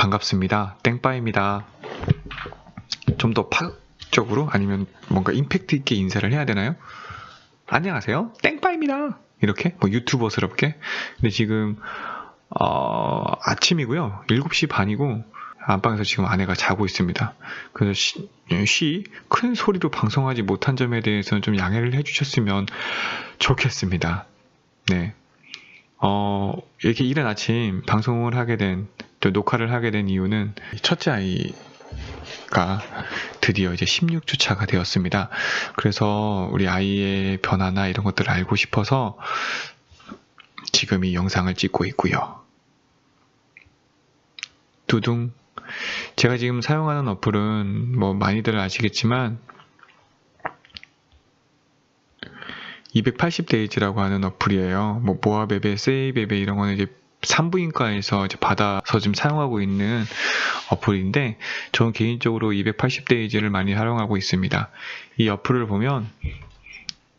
반갑습니다. 땡빠입니다. 좀 더 파격적으로 아니면 뭔가 임팩트 있게 인사를 해야 되나요? 안녕하세요. 땡빠입니다. 이렇게 뭐 유튜버스럽게. 근데 지금 아침이고요. 7시 반이고 안방에서 지금 아내가 자고 있습니다. 그래서 큰 소리로 방송하지 못한 점에 대해서는 좀 양해를 해주셨으면 좋겠습니다. 네. 이렇게 이른 아침 방송을 하게 된, 또 녹화를 하게 된 이유는 첫째 아이가 드디어 이제 16주차가 되었습니다. 그래서 우리 아이의 변화나 이런 것들을 알고 싶어서 지금 이 영상을 찍고 있고요. 두둥. 제가 지금 사용하는 어플은 뭐 많이들 아시겠지만 280데이즈라고 하는 어플이에요. 뭐 모아베베, 세이베베 이런 거는 이제 산부인과에서 이제 받아서 지금 사용하고 있는 어플인데, 저는 개인적으로 280데이즈를 많이 활용하고 있습니다. 이 어플을 보면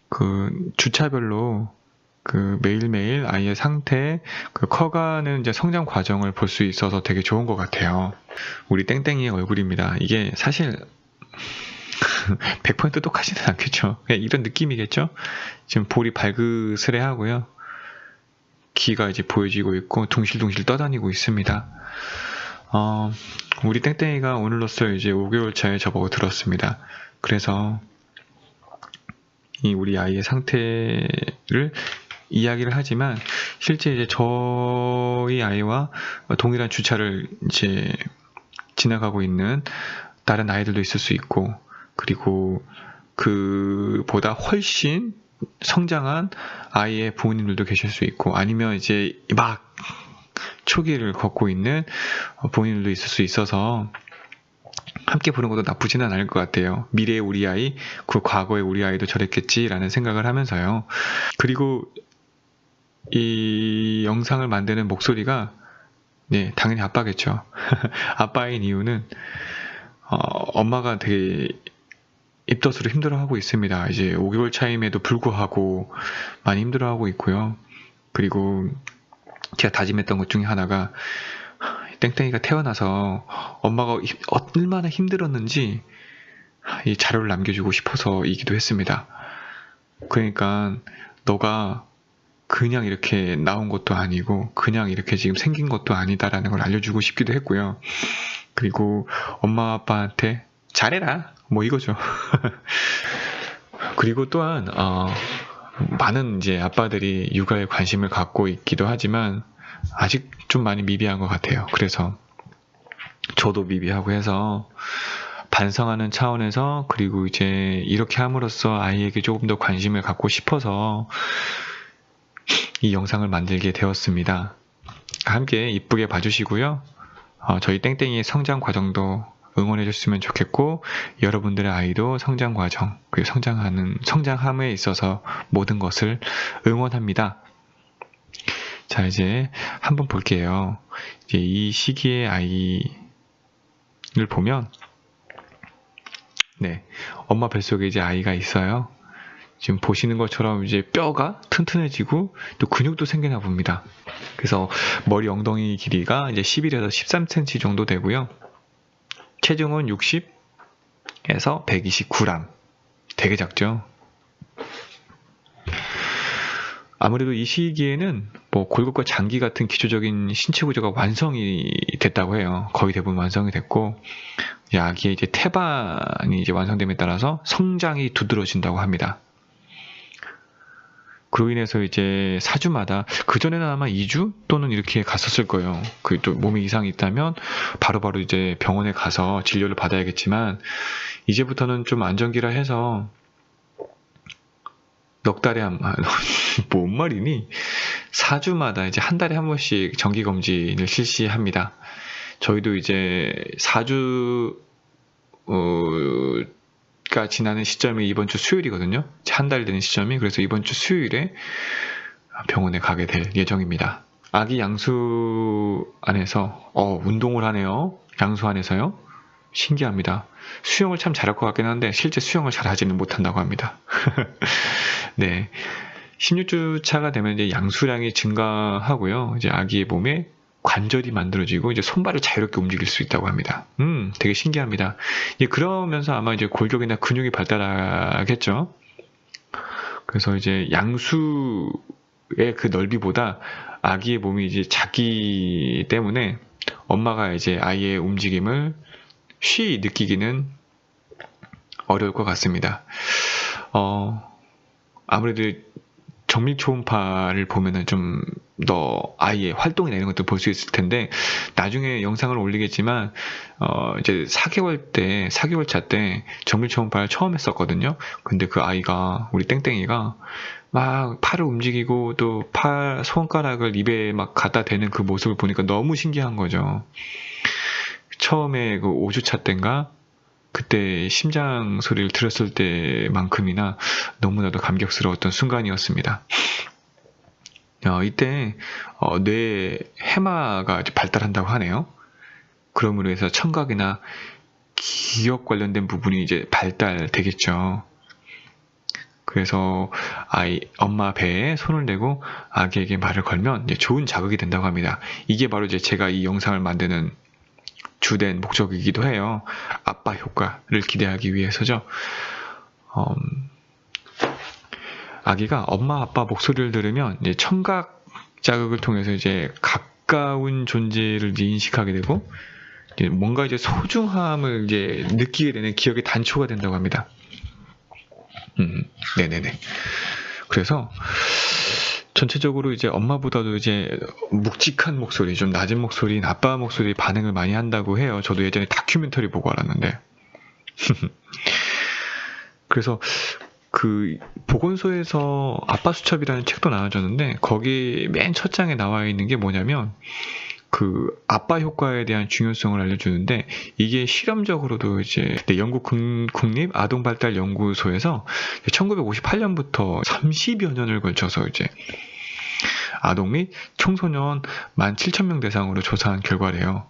그 주차별로 그 매일매일 아이의 상태, 그 커가는 이제 성장 과정을 볼 수 있어서 되게 좋은 것 같아요. 우리 땡땡이의 얼굴입니다. 이게 사실 100% 똑같지는 않겠죠. 그냥 이런 느낌이겠죠. 지금 볼이 발그스레 하고요. 귀가 이제 보여지고 있고 둥실둥실 떠다니고 있습니다. 우리 땡땡이가 오늘로써 이제 5개월 차에 접어들었습니다. 그래서 이 우리 아이의 상태를 이야기를 하지만 실제 이제 저희 아이와 동일한 주차를 이제 지나가고 있는 다른 아이들도 있을 수 있고, 그리고 그보다 훨씬 성장한 아이의 부모님들도 계실 수 있고, 아니면 이제 막 초기를 걷고 있는 부모님들도 있을 수 있어서 함께 보는 것도 나쁘지는 않을 것 같아요. 미래의 우리 아이, 그 과거의 우리 아이도 저랬겠지라는 생각을 하면서요. 그리고 이 영상을 만드는 목소리가 네, 당연히 아빠겠죠. 아빠인 이유는 엄마가 되게 입덧으로 힘들어하고 있습니다. 이제 5개월 차임에도 불구하고 많이 힘들어하고 있고요. 그리고 제가 다짐했던 것 중에 하나가 땡땡이가 태어나서 엄마가 얼마나 힘들었는지 이 자료를 남겨주고 싶어서이기도 했습니다. 그러니까 너가 그냥 이렇게 나온 것도 아니고 그냥 이렇게 지금 생긴 것도 아니다라는 걸 알려주고 싶기도 했고요. 그리고 엄마 아빠한테 잘해라 뭐 이거죠. 그리고 또한 많은 이제 아빠들이 육아에 관심을 갖고 있기도 하지만 아직 좀 많이 미비한 것 같아요. 그래서 저도 미비하고 해서 반성하는 차원에서, 그리고 이제 이렇게 함으로써 아이에게 조금 더 관심을 갖고 싶어서 이 영상을 만들게 되었습니다. 함께 이쁘게 봐주시고요. 저희 땡땡이의 성장 과정도 응원해 줬으면 좋겠고, 여러분들의 아이도 성장 과정, 그리고 성장함에 있어서 모든 것을 응원합니다. 자, 이제 한번 볼게요. 이제 이 시기의 아이를 보면, 네, 엄마 뱃속에 이제 아이가 있어요. 지금 보시는 것처럼 이제 뼈가 튼튼해지고 또 근육도 생기나 봅니다. 그래서 머리 엉덩이 길이가 이제 11에서 13cm 정도 되고요. 체중은 60에서 129g. 되게 작죠? 아무래도 이 시기에는 뭐 골격과 장기 같은 기초적인 신체 구조가 완성이 됐다고 해요. 거의 대부분 완성이 됐고, 아기의 이제 태반이 이제 완성됨에 따라서 성장이 두드러진다고 합니다. 그로 인해서 이제 4주마다, 그전에는 아마 2주 또는 이렇게 갔었을 거예요. 그 또 몸에 이상이 있다면 바로바로 이제 병원에 가서 진료를 받아야겠지만, 이제부터는 좀 안정기라 해서 넉 달에 뭔 말이니? 4주마다 이제 한 달에 한 번씩 정기검진을 실시합니다. 저희도 이제 4주 가 지나는 시점이 이번 주 수요일이거든요. 한 달 되는 시점이. 그래서 이번 주 수요일에 병원에 가게 될 예정입니다. 아기 양수 안에서 운동을 하네요. 양수 안에서요. 신기합니다. 수영을 참 잘할 것 같긴 한데 실제 수영을 잘하지는 못한다고 합니다. 네, 16주 차가 되면 이제 양수량이 증가하고요. 이제 아기의 몸에 관절이 만들어지고 이제 손발을 자유롭게 움직일 수 있다고 합니다. 되게 신기합니다. 그러면서 아마 이제 골격이나 근육이 발달하겠죠. 그래서 이제 양수의 그 넓이보다 아기의 몸이 이제 작기 때문에 엄마가 이제 아이의 움직임을 쉬이 느끼기는 어려울 것 같습니다. 아무래도 정밀 초음파를 보면은 좀 더 아이의 활동이나 이런 것도 볼 수 있을 텐데, 나중에 영상을 올리겠지만, 이제 4개월 차 때 정밀 초음파를 처음 했었거든요. 근데 그 아이가, 우리 땡땡이가 막 팔을 움직이고 또 손가락을 입에 막 갖다 대는 그 모습을 보니까 너무 신기한 거죠. 처음에 그 5주차 때인가? 그때 심장 소리를 들었을 때만큼이나 너무나도 감격스러웠던 순간이었습니다. 이때 뇌 해마가 발달한다고 하네요. 그러므로 해서 청각이나 기억 관련된 부분이 이제 발달되겠죠. 그래서 엄마 배에 손을 대고 아기에게 말을 걸면 이제 좋은 자극이 된다고 합니다. 이게 바로 이제 제가 이 영상을 만드는 주된 목적이기도 해요. 아빠 효과를 기대하기 위해서죠. 아기가 엄마 아빠 목소리를 들으면 이제 청각 자극을 통해서 이제 가까운 존재를 이제 인식하게 되고, 이제 뭔가 이제 소중함을 이제 느끼게 되는 기억의 단초가 된다고 합니다. 네네네. 그래서 전체적으로 이제 엄마보다도 이제 묵직한 목소리, 좀 낮은 목소리인 아빠 목소리 반응을 많이 한다고 해요. 저도 예전에 다큐멘터리 보고 알았는데. 그래서 그 보건소에서 아빠 수첩이라는 책도 나와줬는데, 거기 맨 첫 장에 나와 있는 게 뭐냐면 그 아빠 효과에 대한 중요성을 알려주는데, 이게 실험적으로도 이제 영국 국립 아동발달연구소에서 1958년부터 30여 년을 걸쳐서 이제 아동 및 청소년 17,000명 대상으로 조사한 결과래요.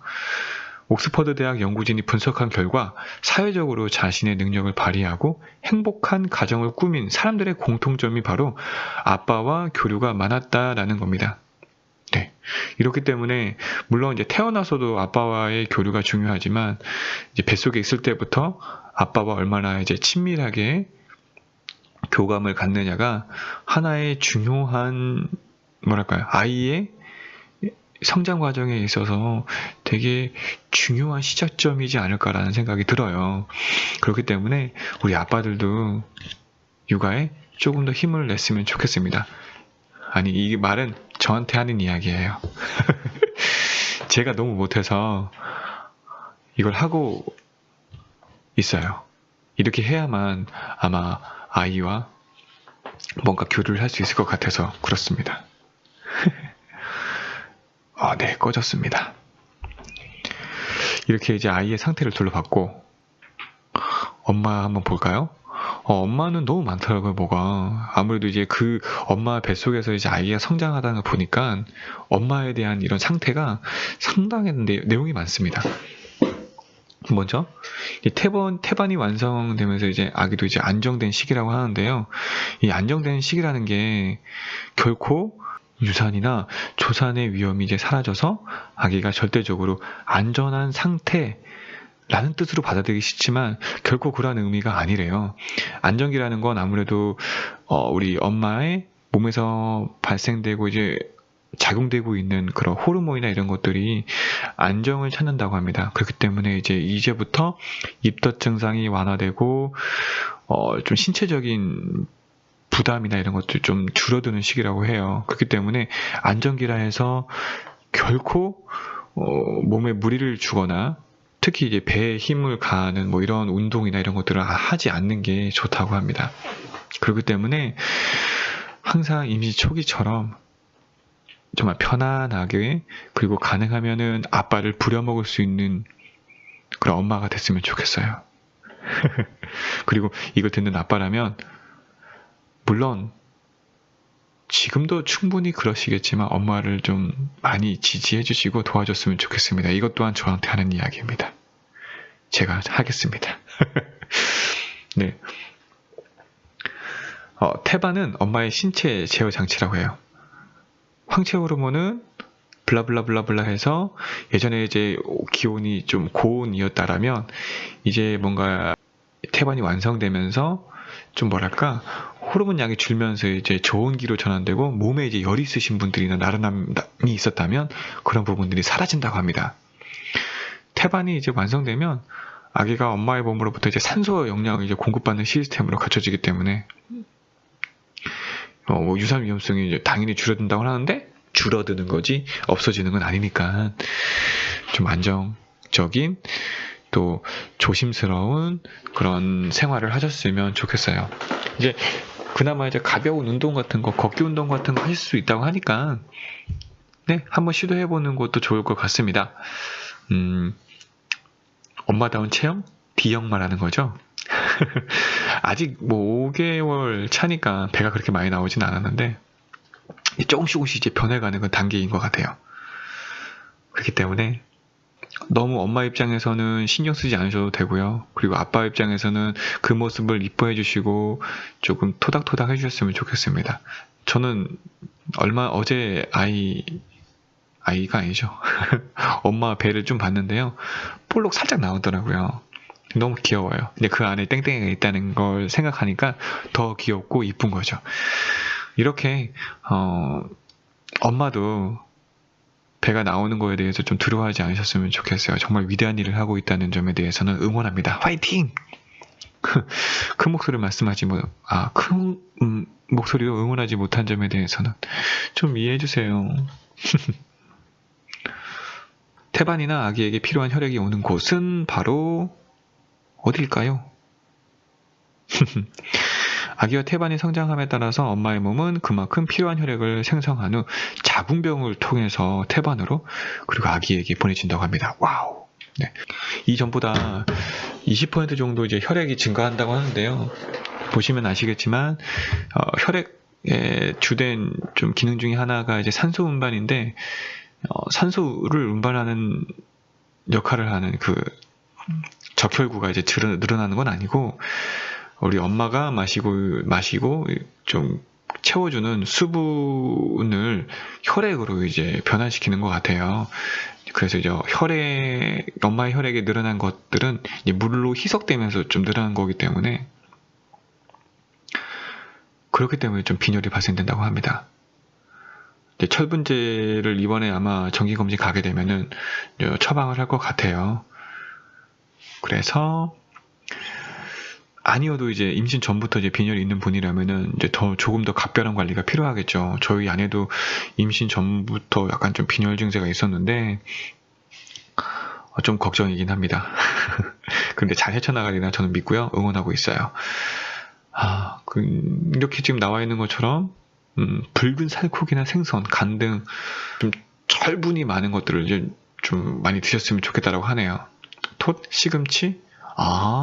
옥스퍼드 대학 연구진이 분석한 결과, 사회적으로 자신의 능력을 발휘하고 행복한 가정을 꾸민 사람들의 공통점이 바로 아빠와 교류가 많았다라는 겁니다. 네. 이렇기 때문에 물론 이제 태어나서도 아빠와의 교류가 중요하지만, 이제 뱃속에 있을 때부터 아빠와 얼마나 이제 친밀하게 교감을 갖느냐가 하나의 중요한, 뭐랄까요, 아이의 성장 과정에 있어서 되게 중요한 시작점이지 않을까라는 생각이 들어요. 그렇기 때문에 우리 아빠들도 육아에 조금 더 힘을 냈으면 좋겠습니다. 아니, 이 말은 저한테 하는 이야기예요. 제가 너무 못해서 이걸 하고 있어요. 이렇게 해야만 아마 아이와 뭔가 교류를 할 수 있을 것 같아서 그렇습니다. 네, 꺼졌습니다. 이렇게 이제 아이의 상태를 둘러봤고, 엄마 한번 볼까요? 엄마는 너무 많더라고요, 뭐가. 아무래도 이제 그 엄마 뱃속에서 이제 아이가 성장하다는 걸 보니까 엄마에 대한 이런 상태가 상당히 내용이 많습니다. 먼저, 태반이 완성되면서 이제 아기도 이제 안정된 시기라고 하는데요. 이 안정된 시기라는 게 결코 유산이나 조산의 위험이 이제 사라져서 아기가 절대적으로 안전한 상태라는 뜻으로 받아들이기 쉽지만, 결코 그러한 의미가 아니래요. 안정기라는 건 아무래도 우리 엄마의 몸에서 발생되고 이제 작용되고 있는 그런 호르몬이나 이런 것들이 안정을 찾는다고 합니다. 그렇기 때문에 이제부터 입덧 증상이 완화되고 좀 신체적인 부담이나 이런 것들 좀 줄어드는 시기라고 해요. 그렇기 때문에 안정기라 해서 결코 몸에 무리를 주거나, 특히 이제 배에 힘을 가하는 뭐 이런 운동이나 이런 것들을 하지 않는 게 좋다고 합니다. 그렇기 때문에 항상 임시 초기처럼 정말 편안하게, 그리고 가능하면은 아빠를 부려먹을 수 있는 그런 엄마가 됐으면 좋겠어요. 그리고 이걸 듣는 아빠라면, 물론 지금도 충분히 그러시겠지만 엄마를 좀 많이 지지해 주시고 도와줬으면 좋겠습니다. 이것 또한 저한테 하는 이야기입니다. 제가 하겠습니다. 네. 태반은 엄마의 신체 제어 장치라고 해요. 황체 호르몬은 블라블라블라블라 해서 예전에 이제 기온이 좀 고온이었다라면 이제 뭔가 태반이 완성되면서 좀 뭐랄까 호르몬 양이 줄면서 이제 좋은 기로 전환되고 몸에 이제 열이 있으신 분들이나 나른함이 있었다면 그런 부분들이 사라진다고 합니다. 태반이 이제 완성되면 아기가 엄마의 몸으로부터 이제 산소 영양을 이제 공급받는 시스템으로 갖춰지기 때문에 유산 위험성이 이제 당연히 줄어든다고 하는데 줄어드는 거지 없어지는 건 아니니까 좀 안정적인 또 조심스러운 그런 생활을 하셨으면 좋겠어요. 이제 그나마 이제 가벼운 운동 같은 거, 걷기 운동 같은 거 하실 수 있다고 하니까 네, 한번 시도해보는 것도 좋을 것 같습니다. 엄마다운 체형? D형 말하는 거죠. 아직 뭐 5개월 차니까 배가 그렇게 많이 나오진 않았는데 조금씩 이제 변해가는 건 단계인 것 같아요. 그렇기 때문에 너무 엄마 입장에서는 신경 쓰지 않으셔도 되고요. 그리고 아빠 입장에서는 그 모습을 이뻐해 주시고 조금 토닥토닥 해주셨으면 좋겠습니다. 저는 어제 아이가 아니죠. 엄마 배를 좀 봤는데요. 볼록 살짝 나오더라고요. 너무 귀여워요. 근데 그 안에 땡땡이가 있다는 걸 생각하니까 더 귀엽고 이쁜 거죠. 이렇게 엄마도 배가 나오는 거에 대해서 좀 두려워하지 않으셨으면 좋겠어요. 정말 위대한 일을 하고 있다는 점에 대해서는 응원합니다. 화이팅! 큰 목소리로 큰 목소리로 응원하지 못한 점에 대해서는 좀 이해해 주세요. 태반이나 아기에게 필요한 혈액이 오는 곳은 바로 어딜까요? 아기와 태반이 성장함에 따라서 엄마의 몸은 그만큼 필요한 혈액을 생성한 후 자궁병을 통해서 태반으로 그리고 아기에게 보내진다고 합니다. 와우. 네. 이전보다 20% 정도 이제 혈액이 증가한다고 하는데요. 보시면 아시겠지만 혈액의 주된 좀 기능 중에 하나가 이제 산소 운반인데 산소를 운반하는 역할을 하는 그 적혈구가 이제 늘어나는 건 아니고 우리 엄마가 마시고 좀 채워주는 수분을 혈액으로 이제 변환시키는 것 같아요. 그래서 이제 엄마의 혈액에 늘어난 것들은 이제 물로 희석되면서 좀 늘어난 거기 때문에 그렇기 때문에 좀 빈혈이 발생된다고 합니다. 이제 철분제를 이번에 아마 정기검진 가게 되면은 처방을 할 것 같아요. 그래서 아니어도 이제 임신 전부터 이제 빈혈이 있는 분이라면은 이제 조금 더 각별한 관리가 필요하겠죠. 저희 아내도 임신 전부터 약간 좀 빈혈 증세가 있었는데 좀 걱정이긴 합니다. 근데 잘 헤쳐나가리라 저는 믿고요. 응원하고 있어요. 이렇게 지금 나와 있는 것처럼 붉은 살코기나 생선, 간 등 좀 철분이 많은 것들을 이제 좀 많이 드셨으면 좋겠다라고 하네요. 톳, 시금치?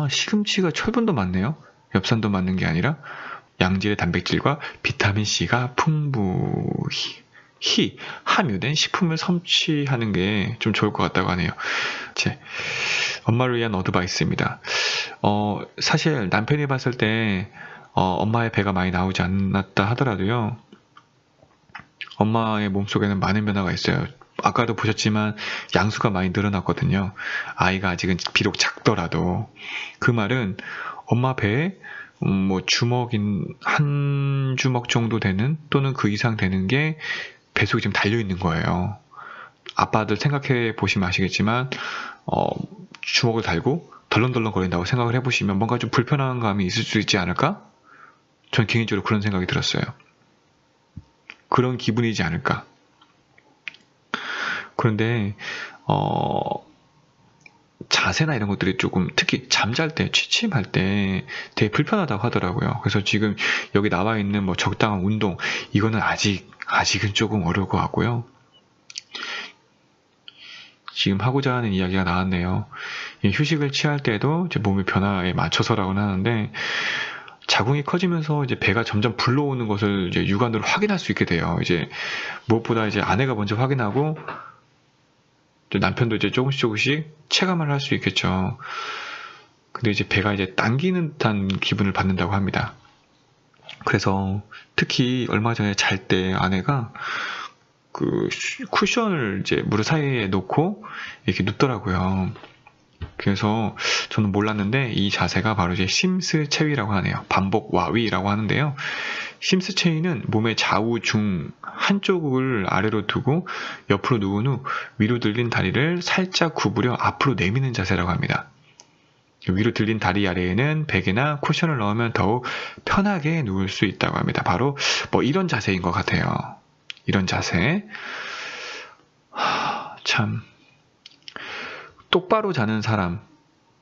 시금치가 철분도 많네요. 엽산도 많은 게 아니라 양질의 단백질과 비타민C가 풍부히 함유된 식품을 섭취하는 게 좀 좋을 것 같다고 하네요. 제 엄마를 위한 어드바이스입니다. 사실 남편이 봤을 때 엄마의 배가 많이 나오지 않았다 하더라도요. 엄마의 몸속에는 많은 변화가 있어요. 아까도 보셨지만 양수가 많이 늘어났거든요. 아이가 아직은 비록 작더라도 그 말은 엄마 배에 한 주먹 정도 되는 또는 그 이상 되는 게 배 속에 지금 달려 있는 거예요. 아빠들 생각해 보시면 아시겠지만 주먹을 달고 덜렁덜렁 거린다고 생각을 해보시면 뭔가 좀 불편한 감이 있을 수 있지 않을까? 전 개인적으로 그런 생각이 들었어요. 그런 기분이지 않을까? 그런데 자세나 이런 것들이 조금 특히 잠잘 때 취침할 때 되게 불편하다고 하더라고요. 그래서 지금 여기 나와 있는 적당한 운동 이거는 아직은 조금 어려울 것 같고요. 지금 하고자 하는 이야기가 나왔네요. 휴식을 취할 때도 이제 몸의 변화에 맞춰서라고는 하는데 자궁이 커지면서 이제 배가 점점 불러오는 것을 이제 육안으로 확인할 수 있게 돼요. 이제 무엇보다 이제 아내가 먼저 확인하고 남편도 이제 조금씩 체감을 할 수 있겠죠. 근데 이제 배가 이제 당기는 듯한 기분을 받는다고 합니다. 그래서 특히 얼마 전에 잘 때 아내가 그 쿠션을 이제 무릎 사이에 놓고 이렇게 눕더라고요. 그래서 저는 몰랐는데 이 자세가 바로 이제 심스 체위라고 하네요. 반복 와위라고 하는데요. 심스 체위는 몸의 좌우 중 한쪽을 아래로 두고 옆으로 누운 후 위로 들린 다리를 살짝 구부려 앞으로 내미는 자세라고 합니다. 위로 들린 다리 아래에는 베개나 쿠션을 넣으면 더욱 편하게 누울 수 있다고 합니다. 바로 뭐 이런 자세인 것 같아요. 이런 자세. 참 똑바로 자는 사람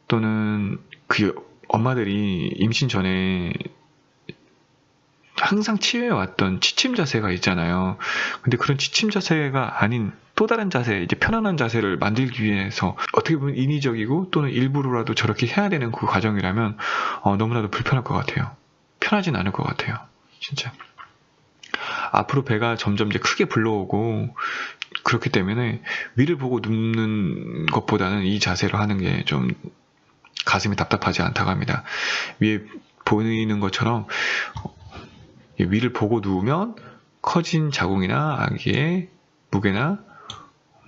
또는 그 엄마들이 임신 전에 항상 취해왔던 취침 자세가 있잖아요. 근데 그런 취침 자세가 아닌 또 다른 자세, 이제 편안한 자세를 만들기 위해서 어떻게 보면 인위적이고 또는 일부러라도 저렇게 해야 되는 그 과정이라면 너무나도 불편할 것 같아요. 편하진 않을 것 같아요. 진짜. 앞으로 배가 점점 이제 크게 불러오고 그렇기 때문에 위를 보고 눕는 것보다는 이 자세로 하는 게 좀 가슴이 답답하지 않다고 합니다. 위에 보이는 것처럼 위를 보고 누우면 커진 자궁이나 아기의 무게나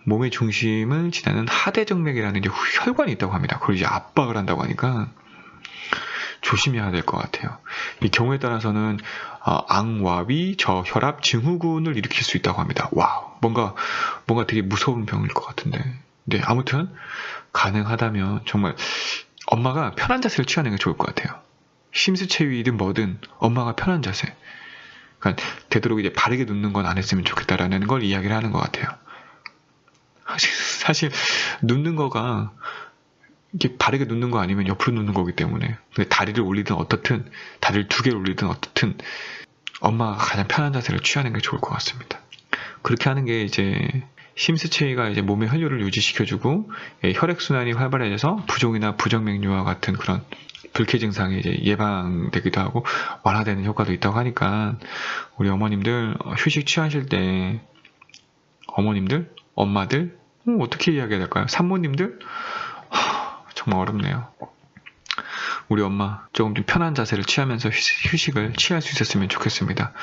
몸의 중심을 지나는 하대정맥이라는 이제 혈관이 있다고 합니다. 그걸 이제 압박을 한다고 하니까 조심해야 될 것 같아요. 이 경우에 따라서는 앙와위 저혈압 증후군을 일으킬 수 있다고 합니다. 와우, 뭔가 되게 무서운 병일 것 같은데. 네, 아무튼 가능하다면 정말 엄마가 편한 자세를 취하는 게 좋을 것 같아요. 심수체위든 뭐든 엄마가 편한 자세. 그러니까 되도록 이제 바르게 눕는 건 안 했으면 좋겠다라는 걸 이야기를 하는 것 같아요. 사실 눕는 거가 이게 바르게 눕는 거 아니면 옆으로 눕는 거기 때문에 다리를 올리든 어떻든 다리를 두 개를 올리든 어떻든 엄마가 가장 편한 자세를 취하는 게 좋을 것 같습니다. 그렇게 하는 게 이제 심스체위가 이제 몸의 혈류를 유지시켜주고 혈액순환이 활발해져서 부종이나 부정맥류와 같은 그런 불쾌 증상이 이제 예방되기도 하고 완화되는 효과도 있다고 하니까 우리 어머님들 휴식 취하실 때 어머님들, 엄마들 어떻게 이야기해야 될까요? 산모님들 정말 어렵네요. 우리 엄마 조금 좀 편한 자세를 취하면서 휴식을 취할 수 있었으면 좋겠습니다.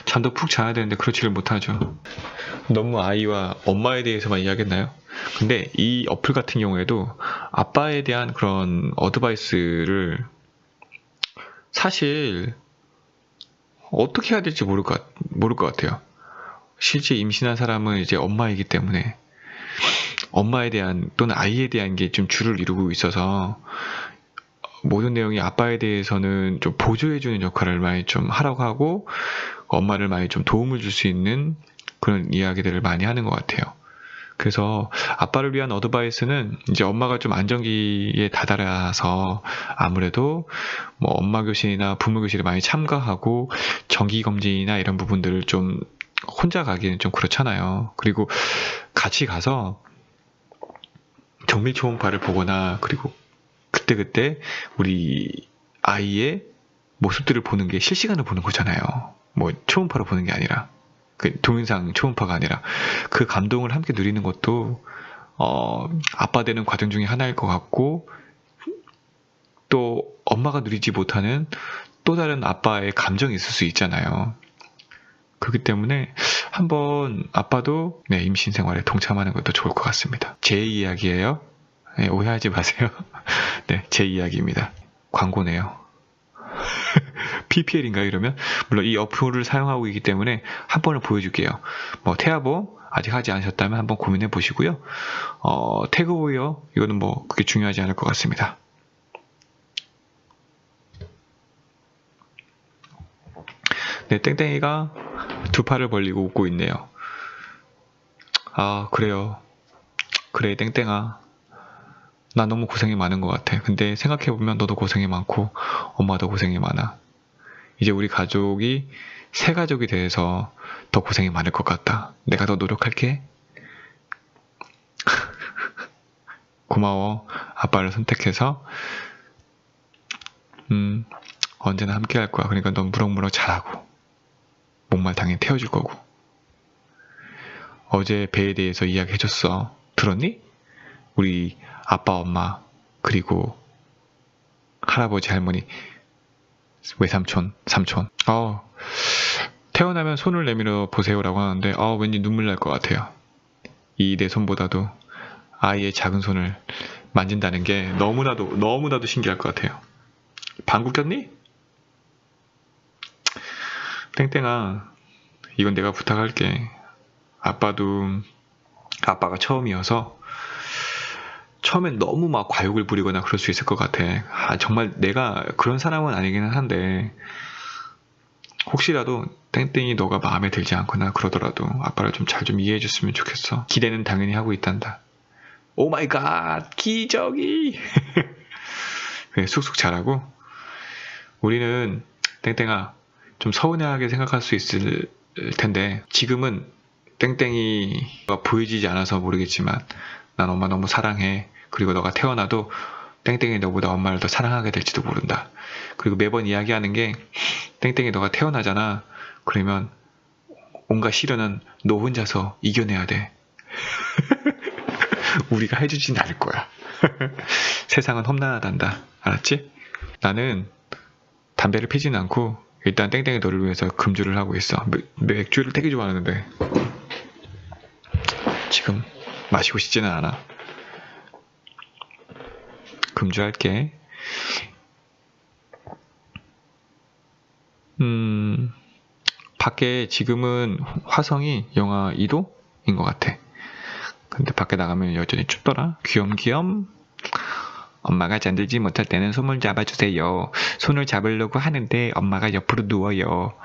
잠도 푹 자야 되는데 그렇지를 못하죠. 너무 아이와 엄마에 대해서만 이야기했나요? 근데 이 어플 같은 경우에도 아빠에 대한 그런 어드바이스를 사실 어떻게 해야 될지 모를 것 같아요. 실제 임신한 사람은 이제 엄마이기 때문에 엄마에 대한 또는 아이에 대한 게 좀 주를 이루고 있어서 모든 내용이 아빠에 대해서는 좀 보조해주는 역할을 많이 좀 하라고 하고 엄마를 많이 좀 도움을 줄 수 있는 그런 이야기들을 많이 하는 것 같아요. 그래서 아빠를 위한 어드바이스는 이제 엄마가 좀 안정기에 다다라서 아무래도 뭐 엄마 교실이나 부모 교실에 많이 참가하고 정기 검진이나 이런 부분들을 좀 혼자 가기는 좀 그렇잖아요. 그리고 같이 가서 정밀 초음파를 보거나 그리고 그때 우리 아이의 모습들을 보는 게 실시간으로 보는 거잖아요. 뭐 초음파로 보는 게 아니라 그 동영상 초음파가 아니라 그 감동을 함께 누리는 것도 아빠 되는 과정 중에 하나일 것 같고 또 엄마가 누리지 못하는 또 다른 아빠의 감정이 있을 수 있잖아요. 그렇기 때문에 한번 아빠도 임신 생활에 동참하는 것도 좋을 것 같습니다. 제 이야기예요. 네, 오해하지 마세요. 네, 제 이야기입니다. 광고네요. PPL인가 이러면? 물론 이 어플을 사용하고 있기 때문에 한 번을 보여줄게요. 뭐 태아보험 아직 하지 않으셨다면 한번 고민해 보시고요. 태그오이어 이거는 뭐 그게 중요하지 않을 것 같습니다. 네, 땡땡이가 두 팔을 벌리고 웃고 있네요. 아, 그래요. 그래, 땡땡아. 나 너무 고생이 많은 것 같아. 근데 생각해보면 너도 고생이 많고 엄마도 고생이 많아. 이제 우리 가족이 새 가족이 돼서 더 고생이 많을 것 같다. 내가 더 노력할게. 고마워. 아빠를 선택해서 언제나 함께 할 거야. 그러니까 넌 무럭무럭 잘하고 목말 당연히 태워줄 거고. 어제 배에 대해서 이야기해줬어. 들었니? 우리 아빠, 엄마, 그리고 할아버지, 할머니, 외삼촌, 삼촌. 태어나면 손을 내밀어 보세요라고 하는데 왠지 눈물 날 것 같아요. 이 내 손보다도 아이의 작은 손을 만진다는 게 너무나도 신기할 것 같아요. 방구 꼈니? 땡땡아, 이건 내가 부탁할게. 아빠가 처음이어서 처음엔 너무 막 과욕을 부리거나 그럴 수 있을 것 같아. 정말 내가 그런 사람은 아니기는 한데 혹시라도 땡땡이 너가 마음에 들지 않거나 그러더라도 아빠를 좀 잘 좀 이해해 줬으면 좋겠어. 기대는 당연히 하고 있단다. 오 마이 갓, 기적이. 그래, 쑥쑥 자라고. 우리는 땡땡아 좀 서운해하게 생각할 수 있을 텐데 지금은 땡땡이가 보여지지 않아서 모르겠지만 난 엄마 너무 사랑해. 그리고 너가 태어나도 땡땡이 너보다 엄마를 더 사랑하게 될지도 모른다. 그리고 매번 이야기하는 게 땡땡이 너가 태어나잖아. 그러면 온갖 시련은 너 혼자서 이겨내야 돼. 우리가 해주진 않을 거야. 세상은 험난하단다. 알았지? 나는 담배를 피지는 않고 일단 땡땡이 너를 위해서 금주를 하고 있어. 맥주를 되게 좋아하는데 지금 마시고 싶지는 않아. 금주할게. 밖에 지금은 화성이 영하 2도인 것 같아. 근데 밖에 나가면 여전히 춥더라. 귀염귀염. 엄마가 잠들지 못할 때는 손을 잡아주세요. 손을 잡으려고 하는데 엄마가 옆으로 누워요.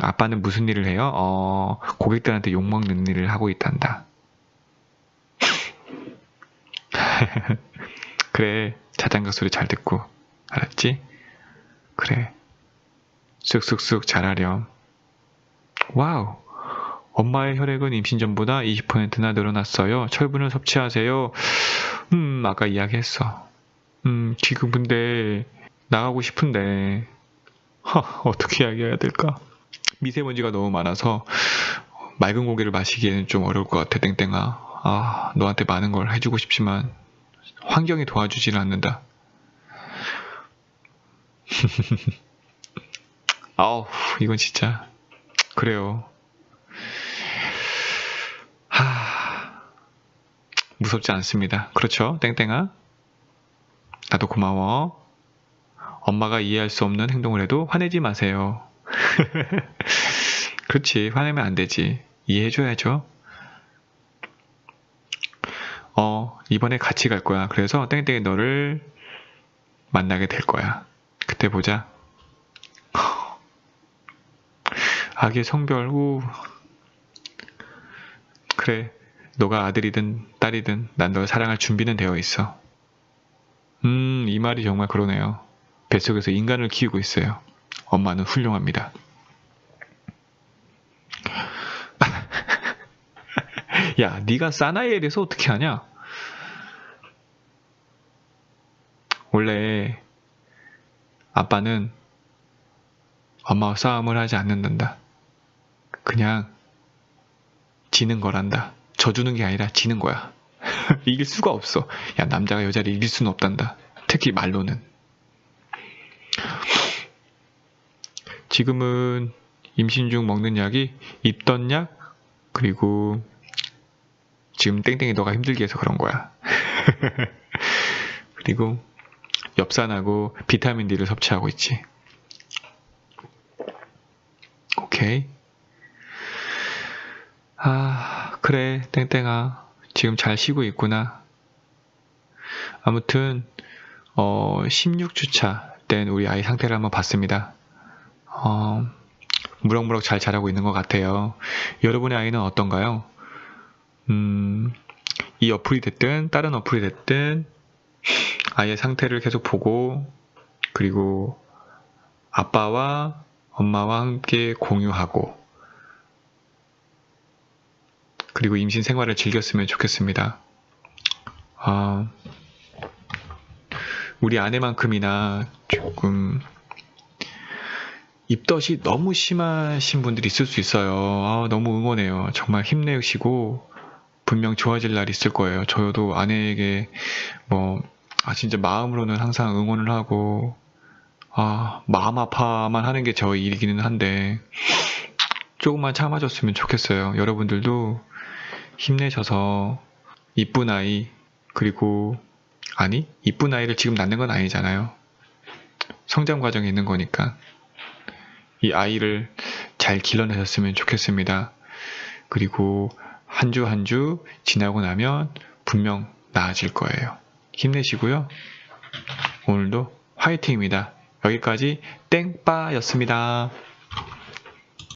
아빠는 무슨 일을 해요? 고객들한테 욕먹는 일을 하고 있단다. 그래, 자장가 소리 잘 듣고. 알았지? 그래. 쑥쑥쑥 잘하렴. 와우. 엄마의 혈액은 임신 전보다 20%나 늘어났어요. 철분을 섭취하세요. 아까 이야기했어. 지금 근데 나가고 싶은데 어떻게 이야기해야 될까? 미세먼지가 너무 많아서 맑은 고기를 마시기에는 좀 어려울 것 같아. 땡땡아. 너한테 많은 걸 해주고 싶지만 환경이 도와주지는 않는다. 이건 진짜 그래요. 무섭지 않습니다. 그렇죠, 땡땡아? 나도 고마워. 엄마가 이해할 수 없는 행동을 해도 화내지 마세요. 그렇지, 화내면 안 되지. 이해해줘야죠. 이번에 같이 갈 거야. 그래서 땡땡이 너를 만나게 될 거야. 그때 보자. 아기의 성별, 그래, 너가 아들이든 딸이든 난 널 사랑할 준비는 되어 있어. 이 말이 정말 그러네요. 뱃속에서 인간을 키우고 있어요. 엄마는 훌륭합니다. 야, 네가 사나이에 대해서 어떻게 하냐? 원래 아빠는 엄마와 싸움을 하지 않는단다. 그냥 지는 거란다. 져주는 게 아니라 지는 거야. 이길 수가 없어. 야, 남자가 여자를 이길 수는 없단다. 특히 말로는. 지금은 임신 중 먹는 약이 입던 약, 그리고 지금 땡땡이 너가 힘들게 해서 그런 거야. 그리고 엽산하고 비타민 D를 섭취하고 있지. 오케이. 그래, 땡땡아. 지금 잘 쉬고 있구나. 아무튼 16주차 된 우리 아이 상태를 한번 봤습니다. 무럭무럭 잘 자라고 있는 것 같아요. 여러분의 아이는 어떤가요? 이 어플이 됐든 다른 어플이 됐든 아이의 상태를 계속 보고, 그리고 아빠와 엄마와 함께 공유하고, 그리고 임신 생활을 즐겼으면 좋겠습니다. 우리 아내만큼이나 조금 입덧이 너무 심하신 분들이 있을 수 있어요. 너무 응원해요. 정말 힘내시고 분명 좋아질 날이 있을 거예요. 저도 아내에게 진짜 마음으로는 항상 응원을 하고 마음 아파만 하는 게 저의 일이기는 한데 조금만 참아줬으면 좋겠어요. 여러분들도 힘내셔서 이쁜 아이, 그리고 이쁜 아이를 지금 낳는 건 아니잖아요. 성장 과정에 있는 거니까 이 아이를 잘 길러내셨으면 좋겠습니다. 그리고 한 주 한 주 지나고 나면 분명 나아질 거예요. 힘내시고요. 오늘도 화이팅입니다. 여기까지 땡빠였습니다.